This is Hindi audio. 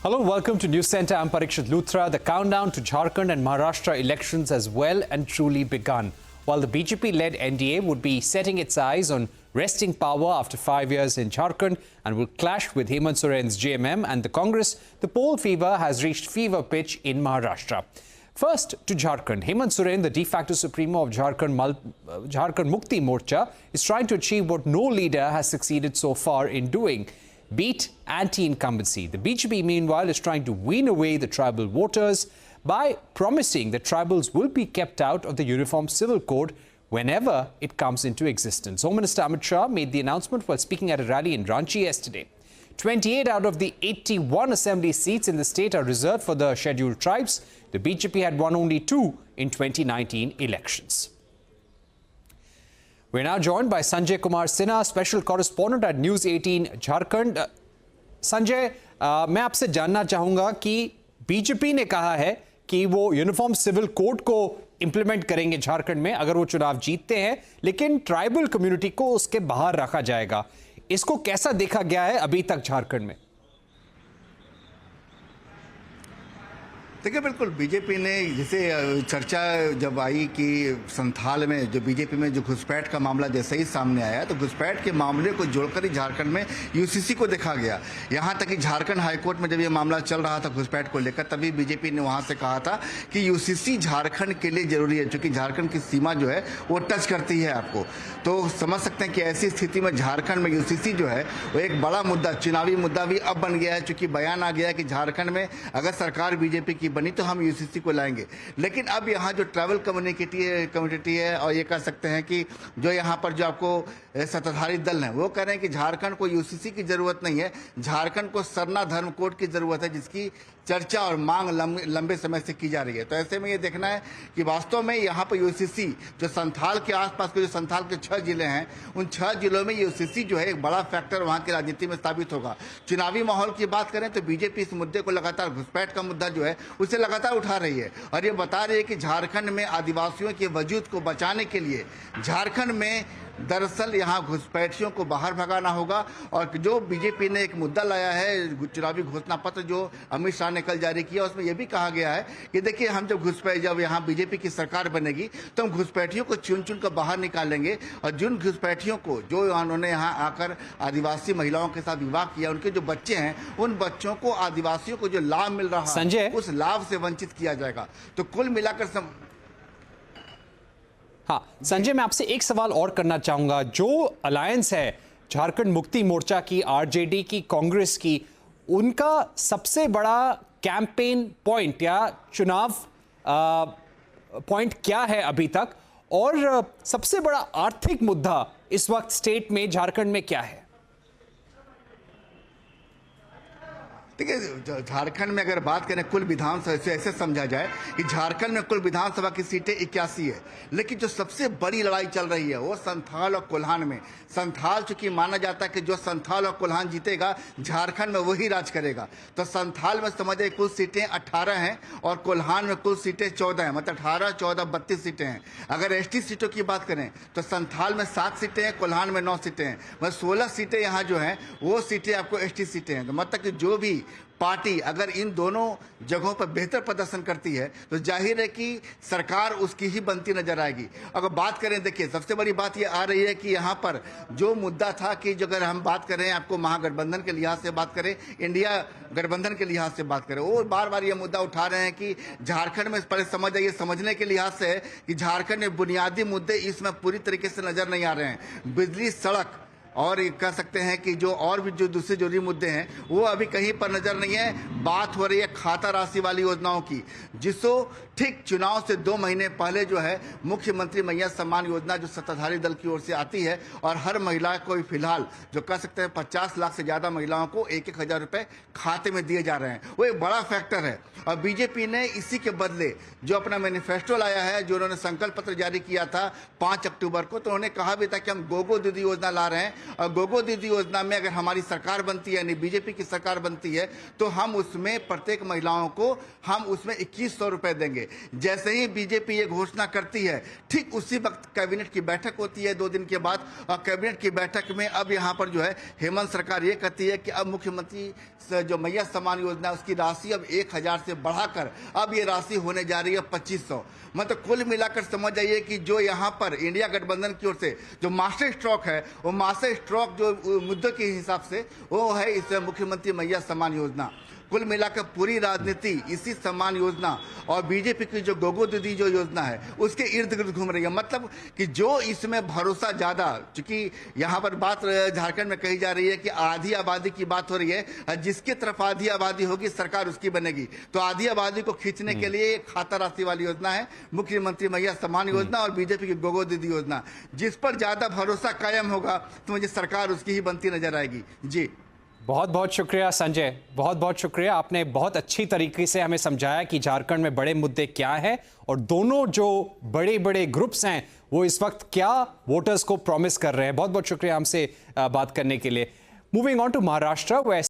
Hello, welcome to News Center. I'm Parikshit Luthra. The countdown to Jharkhand and Maharashtra elections has well and truly begun. While the BJP-led NDA would be setting its eyes on wresting power after 5 years in Jharkhand and will clash with Hemant Soren's JMM and the Congress, the poll fever has reached fever pitch in Maharashtra. First to Jharkhand, Hemant Soren, the de facto supremo of Jharkhand Mukti Morcha, is trying to achieve what no leader has succeeded so far in doing: beat anti-incumbency. The BJP, meanwhile, is trying to wean away the tribal voters by promising that tribals will be kept out of the Uniform Civil Code whenever it comes into existence. Home Minister Amit Shah made the announcement while speaking at a rally in Ranchi yesterday. 28 out of the 81 assembly seats in the state are reserved for the scheduled tribes. The BJP had won only 2 in 2019 elections. We're now joined by Sanjay Kumar Sinha, special correspondent at News 18 Jharkhand. Sanjay, मैं आपसे जानना चाहूंगा कि बीजेपी ने कहा है कि वो यूनिफॉर्म सिविल कोड को इंप्लीमेंट करेंगे झारखंड में अगर वो चुनाव जीतते हैं, लेकिन ट्राइबल कम्युनिटी को उसके बाहर रखा जाएगा। इसको कैसा देखा गया है अभी तक झारखंड में? देखिए, बिल्कुल बीजेपी ने जैसे चर्चा जब आई कि संथाल में जो बीजेपी में जो घुसपैठ का मामला जैसे ही सामने आया, तो घुसपैठ के मामले को जोड़कर ही झारखंड में यूसीसी को देखा गया। यहाँ तक कि झारखंड हाईकोर्ट में जब ये मामला चल रहा था घुसपैठ को लेकर, तभी बीजेपी ने वहाँ से कहा था कि यूसीसी झारखंड के लिए जरूरी है, क्योंकि झारखंड की सीमा जो है वो टच करती है आपको। तो समझ सकते हैं कि ऐसी स्थिति में झारखंड में यूसीसी जो है वो एक बड़ा मुद्दा, चुनावी मुद्दा भी अब बन गया है, चूंकि बयान आ गया कि झारखंड में अगर सरकार बीजेपी की बनी तो हम यूसीसी को लाएंगे। लेकिन अब यहाँ जो ट्राइबल कम्युनिटी है और ये कह सकते हैं कि जो यहाँ पर जो आपको सत्ताधारी दल है वो कह रहे हैं कि झारखंड को यूसीसी की जरूरत नहीं है, झारखंड को सरना धर्म कोड की जरूरत है, जिसकी चर्चा और मांग लंबे समय से की जा रही है। तो ऐसे में ये देखना है कि वास्तव में यहाँ पर यूसीसी जो संथाल के आसपास के जो संथाल के 6 जिले हैं, उन 6 जिलों में यूसीसी जो है एक बड़ा फैक्टर वहाँ की राजनीति में साबित होगा। चुनावी माहौल की बात करें तो बीजेपी इस मुद्दे को लगातार, घुसपैठ का मुद्दा जो है उसे लगातार उठा रही है और ये बता रही है कि झारखंड में आदिवासियों के वजूद को बचाने के लिए झारखंड में दरअसल यहाँ घुसपैठियों को बाहर भगाना होगा। और जो बीजेपी ने एक मुद्दा लाया है, चुनावी घोषणा पत्र जो अमित शाह ने कल जारी किया, उसमें यह भी कहा गया है कि देखिए, हम जब यहाँ बीजेपी की सरकार बनेगी तो हम घुसपैठियों को चुन कर बाहर निकालेंगे और जिन घुसपैठियों को जो उन्होंने यहाँ आकर आदिवासी महिलाओं के साथ विवाह किया, उनके जो बच्चे हैं, उन बच्चों को, आदिवासियों को जो लाभ मिल रहा है उस लाभ से वंचित किया जाएगा। तो कुल मिलाकर हाँ संजय, मैं आपसे एक सवाल और करना चाहूंगा। जो अलायंस है झारखंड मुक्ति मोर्चा की, आरजेडी की, कांग्रेस की, उनका सबसे बड़ा कैंपेन पॉइंट या चुनाव पॉइंट क्या है अभी तक, और सबसे बड़ा आर्थिक मुद्दा इस वक्त स्टेट में, झारखंड में क्या है? देखिए, झारखंड में अगर बात करें कुल विधानसभा से, ऐसे समझा जाए कि झारखंड में कुल विधानसभा की सीटें 81 है, लेकिन जो सबसे बड़ी लड़ाई चल रही है वो संथाल और कोल्हान में। संथाल, चूंकि माना जाता है कि जो संथाल और कोल्हान जीतेगा झारखंड में वही राज करेगा। तो संथाल में समझिए कुल सीटें 18 हैं और कोल्हान में कुल सीटें 14 हैं, मतलब 18, 14, 32 सीटें हैं। अगर एसटी सीटों की बात करें तो संथाल में 7 सीटें हैं, कोल्हान में 9 सीटें हैं, मतलब 16 सीटें यहाँ जो हैं वो सीटें आपको एसटी सीटें हैं। तो मतलब कि जो भी पार्टी अगर इन दोनों जगहों पर बेहतर प्रदर्शन करती है तो जाहिर है कि सरकार उसकी ही बनती नजर आएगी। अगर बात करें, देखिए, सबसे बड़ी बात ये आ रही है कि यहाँ पर जो मुद्दा था कि जो अगर हम बात करें, आपको महागठबंधन के लिहाज से बात करें, इंडिया गठबंधन के लिहाज से बात करें, वो बार बार ये मुद्दा उठा रहे हैं कि झारखंड में पहले समझने के लिहाज से है कि झारखंड में बुनियादी मुद्दे इसमें पूरी तरीके से नजर नहीं आ रहे हैं। बिजली, सड़क और कह सकते हैं कि जो और भी जो दूसरे जरूरी मुद्दे हैं वो अभी कहीं पर नजर नहीं है। बात हो रही है खाता राशि वाली योजनाओं की, जिसको ठीक चुनाव से 2 महीने पहले जो है मुख्यमंत्री मैया सम्मान योजना जो सत्ताधारी दल की ओर से आती है और हर महिला को फिलहाल जो कह सकते हैं 50 लाख से ज्यादा महिलाओं को 1-1 हजार रुपए खाते में दिए जा रहे हैं, वो एक बड़ा फैक्टर है। और बीजेपी ने इसी के बदले जो अपना मैनिफेस्टो लाया है, जो उन्होंने संकल्प पत्र जारी किया था 5 अक्टूबर को, तो उन्होंने कहा भी था कि हम गोगो दीदी योजना ला रहे हैं, और गोगो दीदी योजना में अगर हमारी सरकार बनती है, यानी बीजेपी की सरकार बनती है, तो हम उसमें प्रत्येक महिलाओं को हम उसमें 2100 रुपए देंगे। जैसे ही बीजेपी ये घोषणा करती है, ठीक उसी वक्त कैबिनेट की बैठक होती है 2 दिन के बाद, और कैबिनेट की बैठक में अब यहाँ पर जो है हेमंत सरकार ये कहती है कि अब मुख्यमंत्री जो मैया सम्मान योजना है उसकी राशि अब 1000 से बढ़ाकर अब ये राशि होने जा रही है 2500। मतलब कुल मिलाकर समझ जाइए कि जो यहाँ पर इंडिया गठबंधन की ओर से जो मास्टर स्ट्रोक है, वो मास्टर स्ट्रोक जो मुद्दों के हिसाब से वो है इस मुख्यमंत्री मैया सम्मान योजना। कुल मिलाकर पूरी राजनीति इसी सम्मान योजना और बीजेपी की जो गोगो दीदी जो योजना है उसके इर्द गिर्द घूम रही है। मतलब कि जो इसमें भरोसा ज्यादा, चूंकि यहाँ पर बात झारखंड में कही जा रही है कि आधी आबादी की बात हो रही है, जिसकी तरफ आधी आबादी होगी सरकार उसकी बनेगी। तो आधी आबादी को खींचने के लिए खाता राशि वाली योजना है मुख्यमंत्री मैया सम्मान योजना और बीजेपी की गोगो दीदी योजना। जिस पर ज्यादा भरोसा कायम होगा तो मुझे सरकार उसकी ही बनती नजर आएगी। जी बहुत बहुत शुक्रिया संजय, बहुत बहुत शुक्रिया। आपने बहुत अच्छी तरीके से हमें समझाया कि झारखंड में बड़े मुद्दे क्या हैं और दोनों जो बड़े बड़े ग्रुप्स हैं वो इस वक्त क्या वोटर्स को प्रॉमिस कर रहे हैं। बहुत बहुत शुक्रिया हमसे बात करने के लिए। Moving on to Maharashtra,